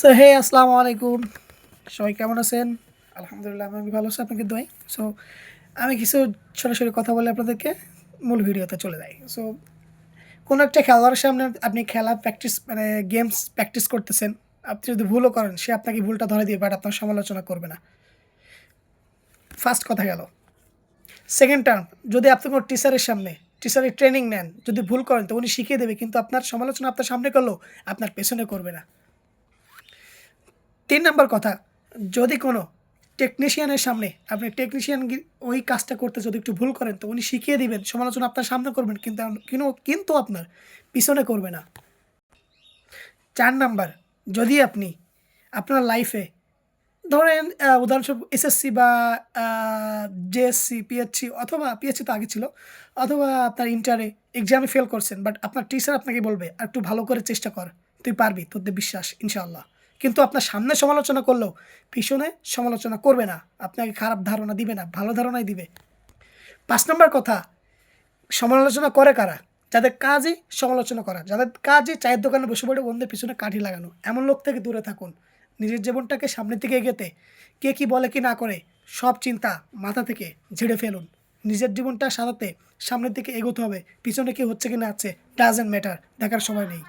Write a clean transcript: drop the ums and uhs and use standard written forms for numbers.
So hey আসসালামু আলাইকুম, সবাই কেমন আছেন? আলহামদুলিল্লাহ আমি ভালো আছি, আপনাকে দোয়াই। সো আমি কিছু সরাসরি কথা বলে আপনাদেরকে মূল ভিডিওতে চলে যাই। সো কোনো একটা খেলোয়াড়ের সামনে আপনি খেলা প্র্যাকটিস গেমস প্র্যাকটিস করতেছেন। আপনি যদি ভুলও করেন সে আপনাকে ভুলটা ধরে দিয়ে বাট আপনার সমালোচনা করবে না। ফার্স্ট কথা গেল। সেকেন্ড টার্ম, যদি আপনি কোনো টিচারের সামনে টিচারের ট্রেনিং নেন, যদি ভুল করেন তো উনি শিখিয়ে দেবে, কিন্তু আপনার সমালোচনা আপনার সামনে করলেও আপনার পেছনে করবে না। ৩ নাম্বার কথা, যদি কোনো টেকনিশিয়ানের সামনে আপনি ওই কাজটা করতে যদি একটু ভুল করেন তো উনি শিখিয়ে দিবেন, সমালোচনা আপনার সামনে করবেন, কিন্তু আপনার পিছনে করবে না। ৪ নাম্বার, যদি আপনি আপনার লাইফে ধরেন উদাহরণস্বরূপ এসএসসি বা জেএসসি, পিএইচসি অথবা পিএইচসি তো আগে ছিল, অথবা আপনার ইন্টারে এক্সামে ফেল করছেন, বাট আপনার টিচার আপনাকে বলবে আরেকটু ভালো করে চেষ্টা কর, তুই পারবি, তোদের বিশ্বাস ইনশাআল্লাহ। কিন্তু আপনার সামনে সমালোচনা করলেও পিছনে সমালোচনা করবে না, আপনাকে খারাপ ধারণা দিবে না, ভালো ধারণাই দিবে। ৫ নাম্বার কথা, সমালোচনা করে কারা? যাদের কাজই সমালোচনা করা, যাদের কাজই চায়ের দোকানে বসে পড়ে অন্যের পিছনে কাঠি লাগানো, এমন লোক থেকে দূরে থাকুন। নিজের জীবনটাকে সামনের দিকে এগোতে কে কী বলে কি না করে সব চিন্তা মাথা থেকে ঝেড়ে ফেলুন। নিজের জীবনটা সাজাতে সামনের দিকে এগোতে হবে, পিছনে কি হচ্ছে কি না হচ্ছে ডাজেন্ট ম্যাটার, দেখার সময় নেই।